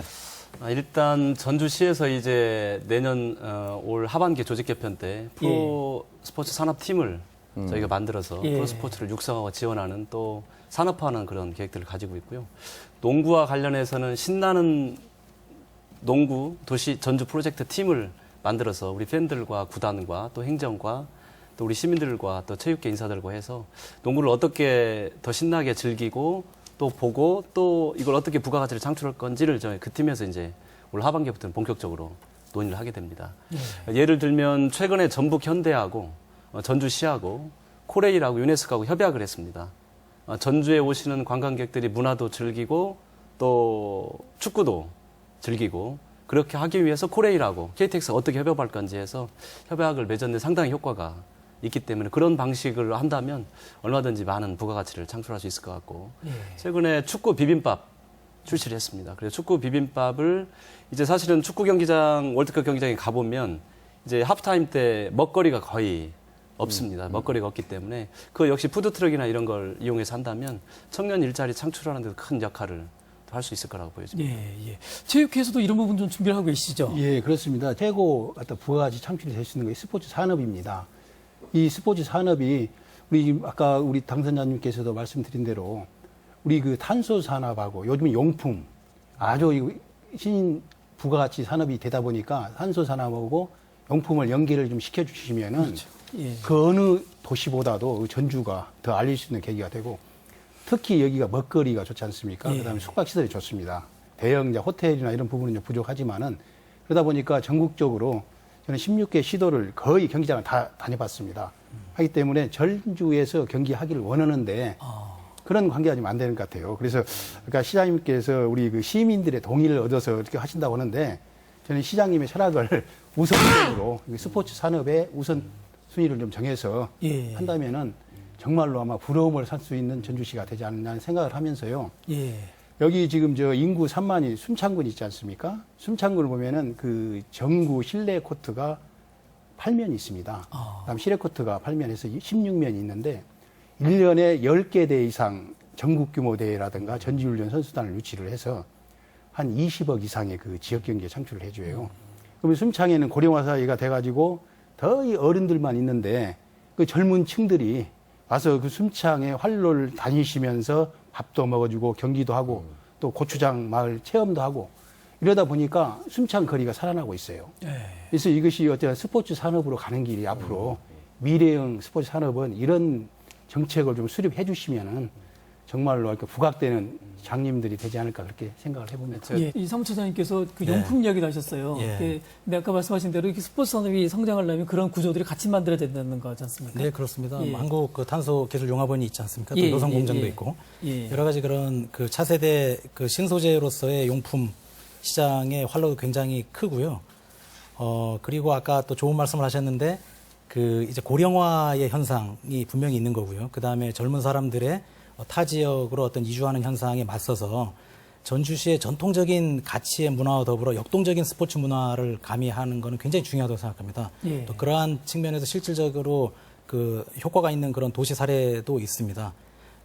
일단 전주시에서 이제 내년 올 하반기 조직 개편 때 프로 스포츠 산업팀을 저희가 만들어서 예. 프로 스포츠를 육성하고 지원하는 또 산업화하는 그런 계획들을 가지고 있고요. 농구와 관련해서는 신나는 농구 도시 전주 프로젝트 팀을 만들어서 우리 팬들과 구단과 또 행정과 또 우리 시민들과 또 체육계 인사들과 해서 농구를 어떻게 더 신나게 즐기고 또 보고 또 이걸 어떻게 부가가치를 창출할 건지를 저희 그 팀에서 이제 올 하반기부터는 본격적으로 논의를 하게 됩니다. 예를 들면 최근에 전북 현대하고 전주시하고 코레일하고 유네스코하고 협약을 했습니다. 전주에 오시는 관광객들이 문화도 즐기고 또 축구도 즐기고 그렇게 하기 위해서 코레일하고 KTX가 어떻게 협업할 건지 해서 협약을 맺었는데 상당히 효과가 있기 때문에 그런 방식을 한다면 얼마든지 많은 부가가치를 창출할 수 있을 것 같고 최근에 축구 비빔밥 출시를 했습니다. 그래서 축구 비빔밥을 이제 사실은 축구 경기장 월드컵 경기장에 가보면 이제 하프타임 때 먹거리가 거의 없습니다. 먹거리가 없기 때문에 그 역시 푸드트럭이나 이런 걸 이용해서 한다면 청년 일자리 창출하는 데 큰 역할을 할 수 있을 거라고 보여집니다. 예. 체육회에서도 이런 부분 좀 준비를 하고 계시죠? 예, 그렇습니다. 최고 어떤 부가가치 창출이 될 수 있는 게 스포츠 산업입니다. 이 스포츠 산업이 아까 우리 당선자님께서도 말씀드린 대로 우리 그 탄소 산업하고 요즘 용품 아주 신인 부가가치 산업이 되다 보니까 탄소 산업하고 용품을 연계를 좀 시켜주시면은 그렇죠. 예. 그 어느 도시보다도 전주가 더 알릴 수 있는 계기가 되고 특히 여기가 먹거리가 좋지 않습니까? 예. 그다음에 숙박시설이 좋습니다. 대형 이제 호텔이나 이런 부분은 좀 부족하지만은 그러다 보니까 전국적으로 저는 16개 시도를 거의 경기장을 다 다녀봤습니다. 하기 때문에 전주에서 경기하기를 원하는데 그런 관계가 좀 안 되는 것 같아요. 그래서 그러니까 시장님께서 우리 그 시민들의 동의를 얻어서 이렇게 하신다고 하는데 저는 시장님의 철학을 우선적으로 스포츠 산업의 우선 순위를 좀 정해서 예. 한다면은 정말로 아마 부러움을 살 수 있는 전주시가 되지 않느냐 생각을 하면서요. 예. 여기 지금 저 인구 3만이 순창군 있지 않습니까? 순창군을 보면은 그 정구 실내 코트가 8면이 있습니다. 그다음 실내 코트가 8면에서 16면이 있는데 1년에 10개 대 이상 전국 규모 대회라든가 전지훈련 선수단을 유치를 해서 한 20억 이상의 그 지역 경기에 창출을 해줘요. 그러면 순창에는 고령화 사회가 돼가지고 더 이 어른들만 있는데 그 젊은 층들이 와서 그 순창에 활로를 다니시면서 밥도 먹어주고 경기도 하고 또 고추장 마을 체험도 하고 이러다 보니까 순창 거리가 살아나고 있어요. 그래서 이것이 어떤 스포츠 산업으로 가는 길이 앞으로 미래형 스포츠 산업은 이런 정책을 좀 수립해 주시면은 정말로 이렇게 부각되는 장님들이 되지 않을까 그렇게 생각을 해봅니다. 예, 이 사무처장님께서 그 용품 이야기를 하셨어요. 예. 근데 아까 말씀하신 대로 이렇게 스포츠 산업이 성장하려면 그런 구조들이 같이 만들어야 된다는 거지 않습니까? 네, 그렇습니다. 예. 한국 그 탄소 기술 용화원이 있지 않습니까? 또 예, 노선 공장도 예. 있고 예. 여러 가지 그런 그 차세대 그 신소재로서의 용품 시장의 활로도 굉장히 크고요. 그리고 아까 또 좋은 말씀을 하셨는데 그 이제 고령화의 현상이 분명히 있는 거고요. 그 다음에 젊은 사람들의 타 지역으로 어떤 이주하는 현상에 맞서서 전주시의 전통적인 가치의 문화와 더불어 역동적인 스포츠 문화를 가미하는 것은 굉장히 중요하다고 생각합니다. 예. 또 그러한 측면에서 실질적으로 그 효과가 있는 그런 도시 사례도 있습니다.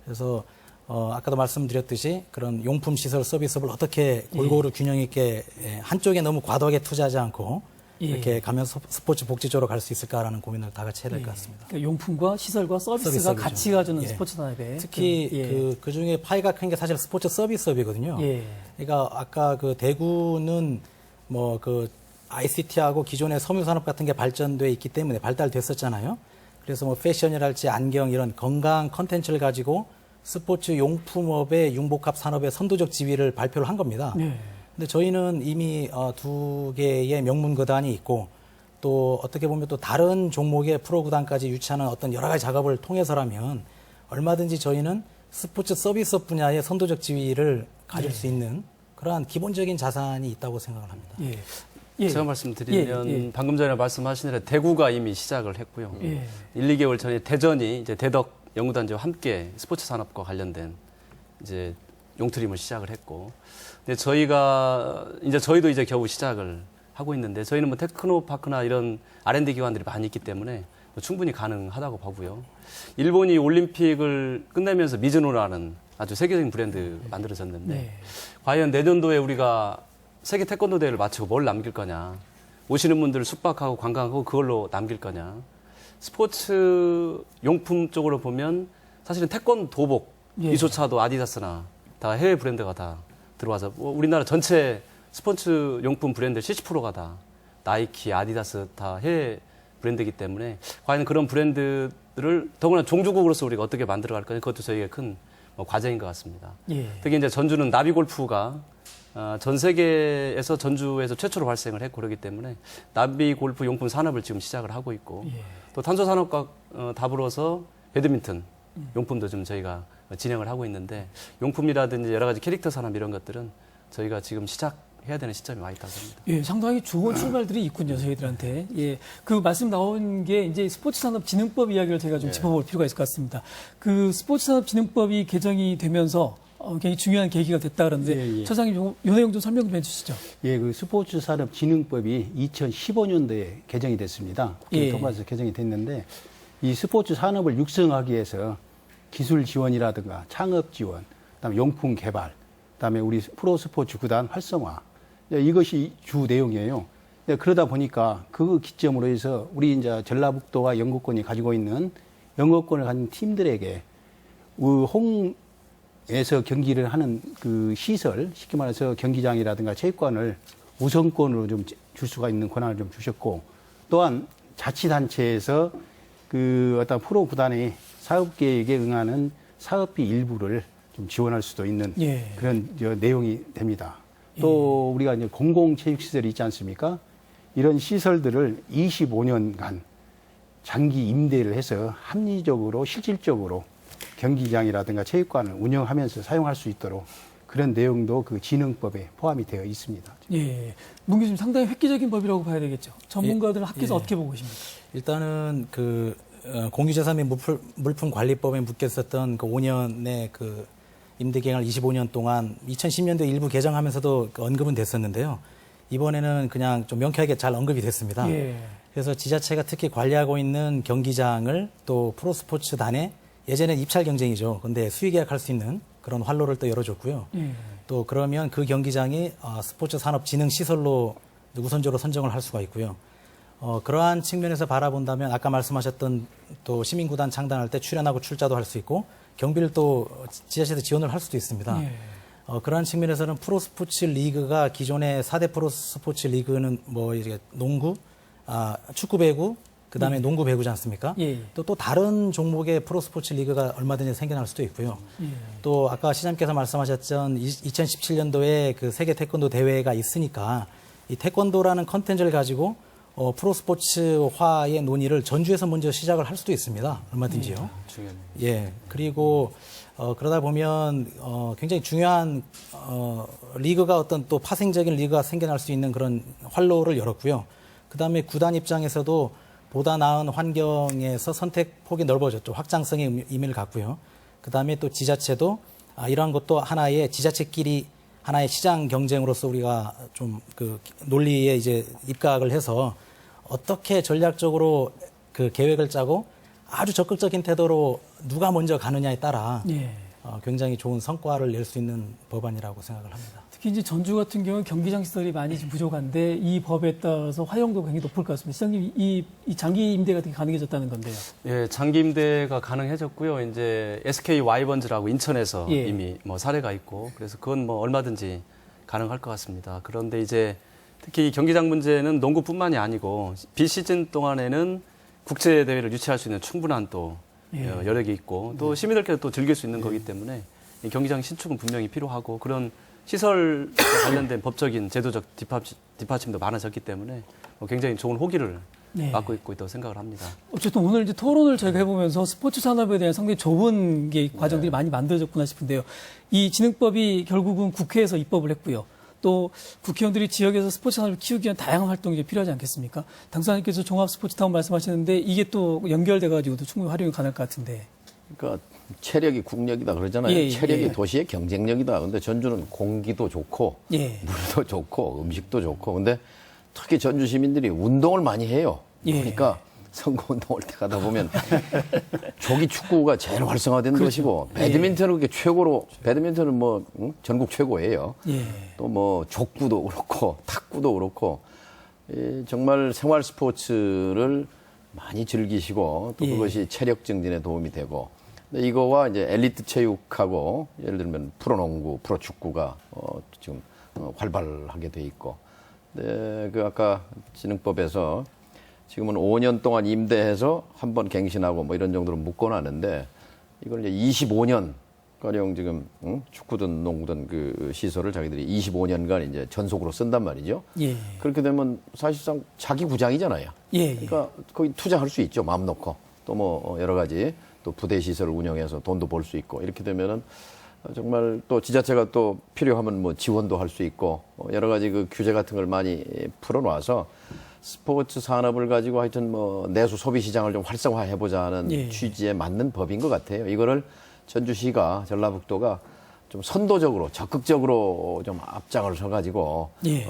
그래서 아까도 말씀드렸듯이 그런 용품 시설 서비스를 어떻게 골고루 균형 있게 한쪽에 너무 과도하게 투자하지 않고 예. 이렇게 가면 스포츠 복지 쪽으로 갈 수 있을까라는 고민을 다 같이 해야 될 것 같습니다. 그러니까 용품과 시설과 서비스가 서비스업이죠. 같이 가주는 예. 스포츠 산업에 특히 예. 그 중에 파이가 큰 게 사실 스포츠 서비스업이거든요. 예. 그러니까 아까 그 대구는 뭐 그 ICT하고 기존의 섬유산업 같은 게 발전돼 있기 때문에 발달됐었잖아요. 그래서 뭐 패션이랄지 안경 이런 건강 컨텐츠를 가지고 스포츠 용품업의 융복합 산업의 선도적 지위를 발표를 한 겁니다. 예. 근데 저희는 이미 두 개의 명문 구단이 있고 또 어떻게 보면 또 다른 종목의 프로 구단까지 유치하는 어떤 여러 가지 작업을 통해서라면 얼마든지 저희는 스포츠 서비스업 분야의 선도적 지위를 가질 수 있는 그러한 기본적인 자산이 있다고 생각을 합니다. 예. 예. 제가 말씀드리면 예, 예. 방금 전에 말씀하신 대로 대구가 이미 시작을 했고요. 예. 1, 2개월 전에 대전이 이제 대덕 연구단지와 함께 스포츠 산업과 관련된 이제 용트림을 시작을 했고, 근데 저희도 이제 겨우 시작을 하고 있는데 저희는 뭐 테크노파크나 이런 R&D 기관들이 많이 있기 때문에 뭐 충분히 가능하다고 보고요. 일본이 올림픽을 끝내면서 미즈노라는 아주 세계적인 브랜드 만들어졌는데 네. 과연 내년도에 우리가 세계 태권도 대회를 마치고 뭘 남길 거냐, 오시는 분들 숙박하고 관광하고 그걸로 남길 거냐. 스포츠 용품 쪽으로 보면 사실은 태권 도복 예. 이조차도 아디다스나 다 해외 브랜드가 다 들어와서 우리나라 전체 스포츠 용품 브랜드 70%가 다 나이키, 아디다스 다 해외 브랜드이기 때문에 과연 그런 브랜드를 더구나 종주국으로서 우리가 어떻게 만들어갈 거냐, 그것도 저희의 큰 과제인 것 같습니다. 예. 특히 이제 전주는 나비골프가 전 세계에서 전주에서 최초로 발생을 했고 그렇기 때문에 나비골프 용품 산업을 지금 시작을 하고 있고 예. 또 탄소 산업과 더불어서 배드민턴 용품도 좀 저희가 진행을 하고 있는데 용품이라든지 여러 가지 캐릭터 산업 이런 것들은 저희가 지금 시작해야 되는 시점이 와 있다고 봅니다. 예, 상당히 좋은 출발들이 있군요, 저희들한테. 예, 그 말씀 나온 게 이제 스포츠산업진흥법 이야기를 저희가 좀 짚어볼 필요가 있을 것 같습니다. 그 스포츠산업진흥법이 개정이 되면서 굉장히 중요한 계기가 됐다 그러는데 예, 예. 처장님 요 내용 좀 설명 좀 해주시죠. 예, 그 스포츠산업진흥법이 2015년도에 개정이 됐습니다. 국회 예. 통과해서 개정이 됐는데 이 스포츠 산업을 육성하기 위해서 기술 지원이라든가 창업 지원, 그다음에 용품 개발, 그다음에 우리 프로스포츠 구단 활성화, 이것이 주 내용이에요. 그러다 보니까 그 기점으로 해서 우리 이제 전라북도와 영구권이 가지고 있는 영어권을 가진 팀들에게 홈에서 경기를 하는 그 시설, 쉽게 말해서 경기장이라든가 체육관을 우선권으로 좀 줄 수가 있는 권한을 좀 주셨고, 또한 자치단체에서 그 어떤 프로 구단의 사업 계획에 응하는 사업비 일부를 좀 지원할 수도 있는 예. 그런 내용이 됩니다. 또 우리가 이제 공공체육시설이 있지 않습니까? 이런 시설들을 25년간 장기 임대를 해서 합리적으로 실질적으로 경기장이라든가 체육관을 운영하면서 사용할 수 있도록 그런 내용도 그 진흥법에 포함이 되어 있습니다. 예, 문 교수님 상당히 획기적인 법이라고 봐야 되겠죠. 전문가들 학계에서 예. 어떻게 보고 계십니까? 일단은 그 공유재산 및 물품관리법에 묶여 있었던 그 5년의 그 임대기간을 25년 동안 2010년도에 일부 개정하면서도 그 언급은 됐었는데요. 이번에는 그냥 좀 명쾌하게 잘 언급이 됐습니다. 예. 그래서 지자체가 특히 관리하고 있는 경기장을 또 프로스포츠단에 예전엔 입찰 경쟁이죠. 근데 수의 계약할 수 있는 그런 활로를 또 열어줬고요. 예. 또 그러면 그 경기장이 스포츠 산업 진흥 시설로 우선적으로 선정을 할 수가 있고요. 그러한 측면에서 바라본다면 아까 말씀하셨던 또 시민구단 창단할 때 출연하고 출자도 할 수 있고 경비를 또 지자체에서 지원을 할 수도 있습니다. 예. 그러한 측면에서는 프로스포츠 리그가 기존의 4대 프로스포츠 리그는 뭐 이제 농구, 축구 배구, 그 다음에 농구 배구지 않습니까? 예. 또 다른 종목의 프로스포츠 리그가 얼마든지 생겨날 수도 있고요. 예. 또 아까 시장님께서 말씀하셨던 2017년도에 그 세계 태권도 대회가 있으니까 이 태권도라는 컨텐츠를 가지고 프로스포츠화의 논의를 전주에서 먼저 시작을 할 수도 있습니다. 얼마든지요. 중요합니다. 예. 그리고 그러다 보면 굉장히 중요한 리그가 어떤 또 파생적인 리그가 생겨날 수 있는 그런 활로를 열었고요. 그다음에 구단 입장에서도 보다 나은 환경에서 선택폭이 넓어졌죠. 확장성의 의미를 갖고요. 그다음에 또 지자체도 이러한 것도 하나의 지자체끼리 하나의 시장 경쟁으로서 우리가 좀 그 논리에 이제 입각을 해서 어떻게 전략적으로 그 계획을 짜고 아주 적극적인 태도로 누가 먼저 가느냐에 따라 예. 굉장히 좋은 성과를 낼 수 있는 법안이라고 생각을 합니다. 특히 이제 전주 같은 경우는 경기장 시설이 많이 좀 부족한데 이 법에 따라서 활용도가 굉장히 높을 것 같습니다. 시장님, 이 장기 임대 같은 게 가능해졌다는 건데요. 예, 장기 임대가 가능해졌고요. 이제 SK 와이번즈라고 인천에서 예. 이미 뭐 사례가 있고 그래서 그건 뭐 얼마든지 가능할 것 같습니다. 그런데 이제 특히 이 경기장 문제는 농구뿐만이 아니고 비시즌 동안에는 국제 대회를 유치할 수 있는 충분한 또 여력이 있고 또 시민들께서 또 즐길 수 있는 거기 때문에 이 경기장 신축은 분명히 필요하고 그런 시설 관련된 법적인 제도적 뒷받침도 많아졌기 때문에 굉장히 좋은 호기를 네. 맡고 있다고 생각을 합니다. 어쨌든 오늘 이제 토론을 저희가 해보면서 스포츠 산업에 대한 상당히 좁은 게 과정들이 많이 만들어졌구나 싶은데요. 이 진흥법이 결국은 국회에서 입법을 했고요. 또 국회의원들이 지역에서 스포츠 산업을 키우기 위한 다양한 활동이 필요하지 않겠습니까? 당사님께서 종합 스포츠타운 말씀하시는데 이게 또 연결돼가지고도 충분히 활용이 가능할 것 같은데. 그러니까 체력이 국력이다 그러잖아요. 예, 체력이 예. 도시의 경쟁력이다. 근데 전주는 공기도 좋고 예. 물도 좋고 음식도 좋고 근데 특히 전주 시민들이 운동을 많이 해요. 예. 그러니까 선거운동할 때 가다 보면 조기 축구가 제일 활성화된 그렇죠. 것이고 배드민턴은 그게 최고로 배드민턴은 뭐 전국 최고예요. 예. 또 뭐 족구도 그렇고 탁구도 그렇고 정말 생활 스포츠를 많이 즐기시고 또 예. 그것이 체력 증진에 도움이 되고 근데 이거와 이제 엘리트 체육하고 예를 들면 프로농구, 프로축구가 지금 활발하게 돼 있고 근데 그 아까 진흥법에서 지금은 5년 동안 임대해서 한 번 갱신하고 뭐 이런 정도로 묶어놨는데 이걸 이제 25년 가령 지금 축구든 농구든 그 시설을 자기들이 25년간 이제 전속으로 쓴단 말이죠. 예. 그렇게 되면 사실상 자기 구장이잖아요. 예. 그러니까 거기 투자할 수 있죠. 마음 놓고 또 뭐 여러 가지 또 부대 시설을 운영해서 돈도 벌 수 있고 이렇게 되면은 정말 또 지자체가 또 필요하면 뭐 지원도 할 수 있고 여러 가지 그 규제 같은 걸 많이 풀어놔서 스포츠 산업을 가지고 하여튼 뭐 내수 소비 시장을 좀 활성화해보자 하는 예. 취지에 맞는 법인 것 같아요. 이거를 전주시가 전라북도가 좀 선도적으로 적극적으로 좀 앞장을 서가지고 예.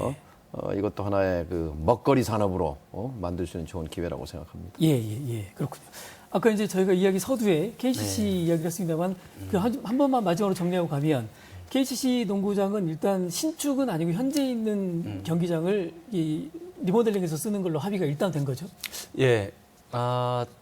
이것도 하나의 그 먹거리 산업으로 만들 수 있는 좋은 기회라고 생각합니다. 예. 그렇군요. 아까 이제 저희가 이야기 서두에 KCC 이야기를 했습니다만 그 한 번만 마지막으로 정리하고 가면 KCC 농구장은 일단 신축은 아니고 현재 있는 경기장을 이 리모델링해서 쓰는 걸로 합의가 일단 된 거죠. 예.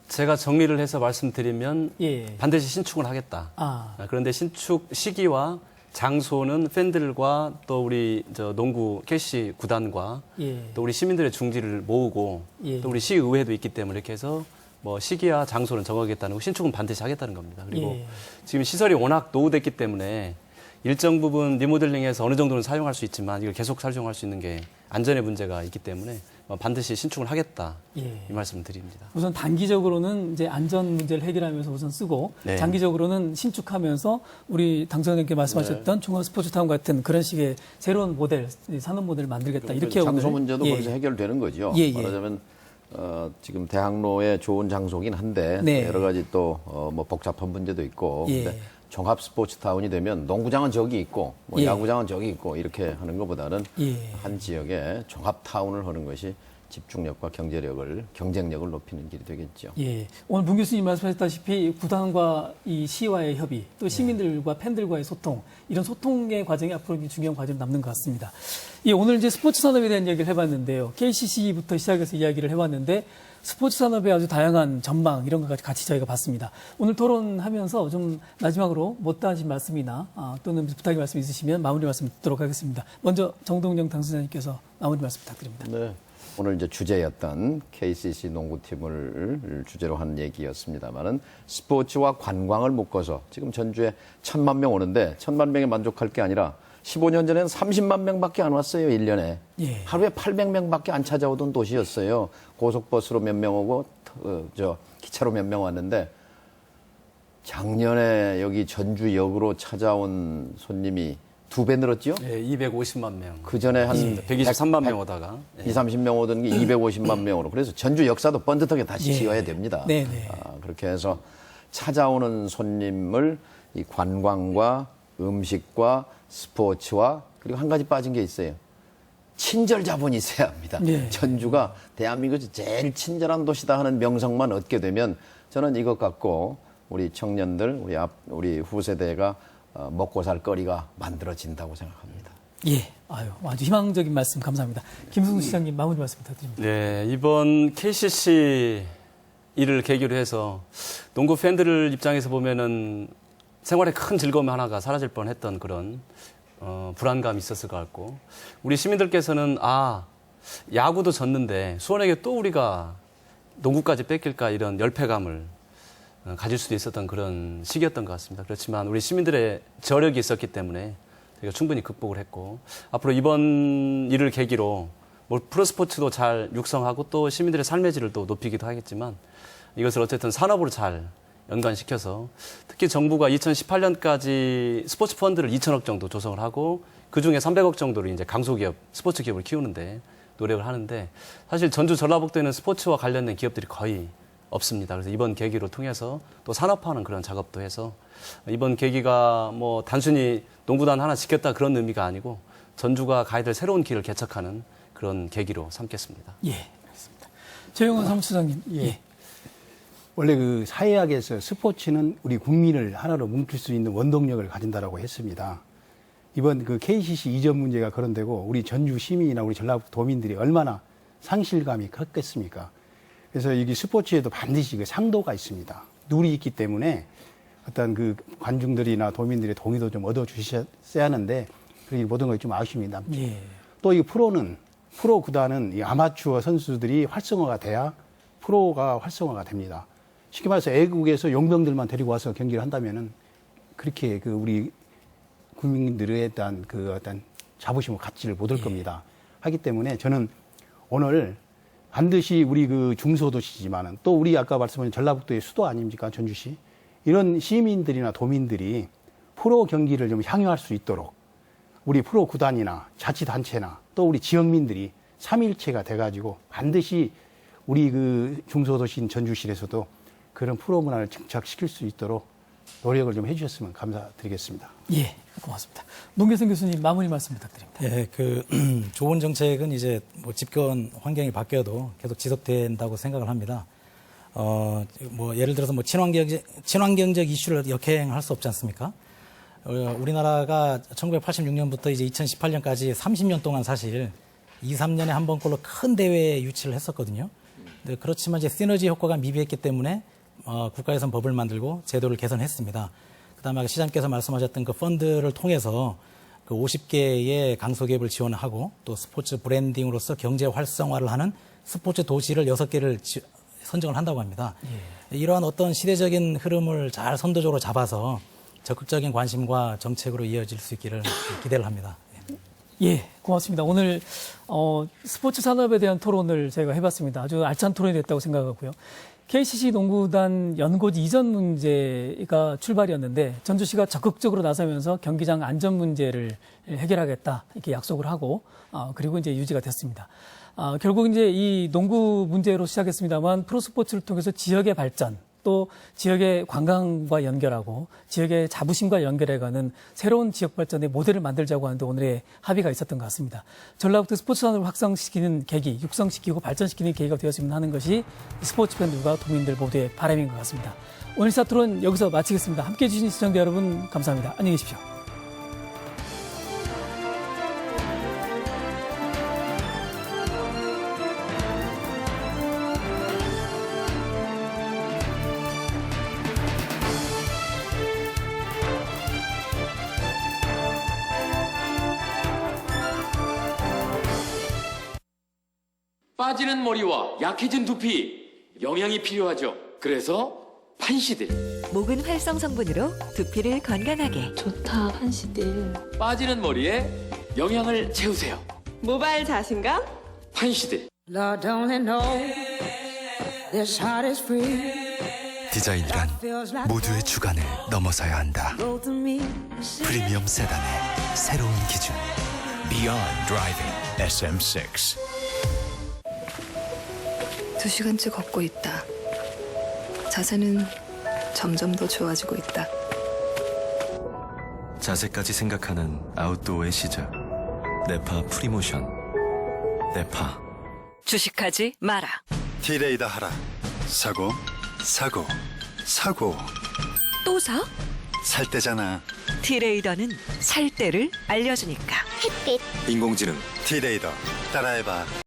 제가 정리를 해서 말씀드리면 예. 반드시 신축을 하겠다. 아. 그런데 신축 시기와 장소는 팬들과 또 우리 농구 KCC 구단과 예. 또 우리 시민들의 중지를 모으고 예. 또 우리 시의회도 있기 때문에 이렇게 해서 뭐 시기와 장소는 정하겠다는 거 신축은 반드시 하겠다는 겁니다. 그리고 예. 지금 시설이 워낙 노후됐기 때문에 일정 부분 리모델링해서 어느 정도는 사용할 수 있지만 이걸 계속 사용할 수 있는 게 안전의 문제가 있기 때문에 반드시 신축을 하겠다 예. 이 말씀을 드립니다. 우선 단기적으로는 이제 안전 문제를 해결하면서 우선 쓰고 네. 장기적으로는 신축하면서 우리 당선인께 말씀하셨던 종합 스포츠타운 같은 그런 식의 새로운 모델, 산업 모델을 만들겠다 이렇게 장소 오늘 문제도 예. 거기서 해결되는 거죠. 예. 말하자면 지금 대학로에 좋은 장소긴 한데 네. 여러 가지 또 뭐 복잡한 문제도 있고 예. 근데 종합 스포츠 타운이 되면 농구장은 저기 있고 뭐 예. 야구장은 저기 있고 이렇게 하는 것보다는 예. 한 지역에 종합 타운을 하는 것이 집중력과 경쟁력을 높이는 길이 되겠죠. 예. 오늘 문 교수님 말씀하셨다시피 구단과 이 시와의 협의, 또 시민들과 팬들과의 소통, 이런 소통의 과정이 앞으로 중요한 과제로 남는 것 같습니다. 예, 오늘 이제 스포츠 산업에 대한 얘기를 해봤는데요. KCC부터 시작해서 이야기를 해봤는데 스포츠 산업의 아주 다양한 전망 이런 것까지 같이 저희가 봤습니다. 오늘 토론하면서 좀 마지막으로 못다 하신 말씀이나 또는 부탁의 말씀 있으시면 마무리 말씀 듣도록 하겠습니다. 먼저 정동영 당선자님께서 마무리 말씀 부탁드립니다. 네. 오늘 이제 주제였던 KCC 농구팀을 주제로 한 얘기였습니다만은 스포츠와 관광을 묶어서 지금 전주에 1,000만 명 오는데 1,000만 명에 만족할 게 아니라 15년 전에는 30만 명밖에 안 왔어요, 1년에. 예. 하루에 800명밖에 안 찾아오던 도시였어요. 고속버스로 몇 명 오고 기차로 몇 명 왔는데 작년에 여기 전주역으로 찾아온 손님이 2배 늘었죠? 예, 250만 명. 그 전에 한 123만 명 오다가 20, 30명 오던 게 250만 명으로. 그래서 전주 역사도 번듯하게 다시 예. 지어야 됩니다. 네네. 그렇게 해서 찾아오는 손님을 이 관광과 음식과 스포츠와 그리고 한 가지 빠진 게 있어요. 친절 자본이 있어야 합니다. 네. 전주가 대한민국에서 제일 친절한 도시다 하는 명성만 얻게 되면 저는 이것 갖고 우리 청년들, 우리 후세대가 먹고 살 거리가 만들어진다고 생각합니다. 예, 아유, 아주 희망적인 말씀 감사합니다. 김승우 시장님 마무리 말씀 부탁드립니다. 네, 이번 KCC 일을 계기로 해서 농구 팬들 입장에서 보면은 생활의 큰 즐거움 하나가 사라질 뻔했던 그런 불안감이 있었을 것 같고, 우리 시민들께서는 야구도 졌는데 수원에게 또 우리가 농구까지 뺏길까 이런 열패감을 가질 수도 있었던 그런 시기였던 것 같습니다. 그렇지만 우리 시민들의 저력이 있었기 때문에 저희가 충분히 극복을 했고, 앞으로 이번 일을 계기로 프로스포츠도 잘 육성하고 또 시민들의 삶의 질을 또 높이기도 하겠지만, 이것을 어쨌든 산업으로 잘 연관시켜서 특히 정부가 2018년까지 스포츠 펀드를 2천억 정도 조성을 하고 그중에 300억 정도를 이제 강소기업, 스포츠 기업을 키우는데 노력을 하는데, 사실 전주 전라북도에는 스포츠와 관련된 기업들이 거의 없습니다. 그래서 이번 계기로 통해서 또 산업화하는 그런 작업도 해서, 이번 계기가 뭐 단순히 농구단 하나 지켰다 그런 의미가 아니고 전주가 가야 될 새로운 길을 개척하는 그런 계기로 삼겠습니다. 예, 알겠습니다. 최영원 사무처장님. 예. 원래 그 사회학에서 스포츠는 우리 국민을 하나로 뭉칠 수 있는 원동력을 가진다라고 했습니다. 이번 그 KCC 이전 문제가 그런데고 우리 전주 시민이나 우리 전라북도 도민들이 얼마나 상실감이 컸겠습니까? 그래서 여기 스포츠에도 반드시 그 상도가 있습니다. 룰이 있기 때문에 어떤 그 관중들이나 도민들의 동의도 좀 얻어주셔야 하는데, 그게 모든 것이 좀 아쉬움이 남죠. 예. 또 이 프로 구단은 이 아마추어 선수들이 활성화가 돼야 프로가 활성화가 됩니다. 쉽게 말해서 애국에서 용병들만 데리고 와서 경기를 한다면은 그렇게 그 우리 국민들에 대한 그 어떤 자부심을 갖지를 못할 겁니다. 하기 때문에 저는 오늘 반드시 우리 그 중소도시지만은 또 우리 아까 말씀하신 전라북도의 수도 아닙니까? 전주시. 이런 시민들이나 도민들이 프로 경기를 좀 향유할 수 있도록 우리 프로 구단이나 자치단체나 또 우리 지역민들이 삼일체가 돼가지고 반드시 우리 그 중소도시인 전주시에서도 그런 프로 문화를 정착시킬 수 있도록 노력을 좀 해주셨으면 감사드리겠습니다. 예, 고맙습니다. 노계선 교수님 마무리 말씀 부탁드립니다. 예, 그 좋은 정책은 이제 뭐 집권 환경이 바뀌어도 계속 지속된다고 생각을 합니다. 뭐 예를 들어서 뭐 친환경적 이슈를 역행할 수 없지 않습니까? 우리나라가 1986년부터 이제 2018년까지 30년 동안 사실 2, 3년에 한 번꼴로 큰 대회 유치를 했었거든요. 근데 그렇지만 이제 시너지 효과가 미비했기 때문에 국가에선 법을 만들고 제도를 개선했습니다. 그다음에 시장께서 말씀하셨던 그 펀드를 통해서 그 50개의 강소기업을 지원하고 또 스포츠 브랜딩으로서 경제 활성화를 하는 스포츠 도시를 6개를 선정을 한다고 합니다. 예. 이러한 어떤 시대적인 흐름을 잘 선도적으로 잡아서 적극적인 관심과 정책으로 이어질 수 있기를 기대를 합니다. 예, 고맙습니다. 오늘 스포츠 산업에 대한 토론을 저희가 해봤습니다. 아주 알찬 토론이 됐다고 생각하고요. KCC 농구단 연고지 이전 문제가 출발이었는데 전주시가 적극적으로 나서면서 경기장 안전 문제를 해결하겠다 이렇게 약속을 하고 그리고 이제 유지가 됐습니다. 결국 이제 이 농구 문제로 시작했습니다만 프로스포츠를 통해서 지역의 발전 또 지역의 관광과 연결하고 지역의 자부심과 연결해가는 새로운 지역 발전의 모델을 만들자고 하는데 오늘의 합의가 있었던 것 같습니다. 전라북도 스포츠 산업을 확산시키는 계기, 육성시키고 발전시키는 계기가 되었으면 하는 것이 스포츠 팬들과 도민들 모두의 바람인 것 같습니다. 오늘 시사토론 여기서 마치겠습니다. 함께해 주신 시청자 여러분 감사합니다. 안녕히 계십시오. 빠지는 머리와 약해진 두피, 영양이 필요하죠. 그래서 판시들. 모근 활성 성분으로 두피를 건강하게. 좋다, 판시들. 빠지는 머리에 영양을 채우세요. 모발 자신감? 판시들. Lord only knows this heart is free. 디자인이란 모두의 주관을 넘어서야 한다. 프리미엄 세단의 새로운 기준. Beyond Driving SM6. 2시간째 걷고 있다. 자세는 점점 더 좋아지고 있다. 자세까지 생각하는 아웃도어의 시작. 네파 프리모션. 네파. 주식하지 마라. T레이더 하라. 사고, 사고, 사고. 또 사? 살 때잖아. T레이더는 살 때를 알려주니까. 인공지능 T레이더 따라해봐.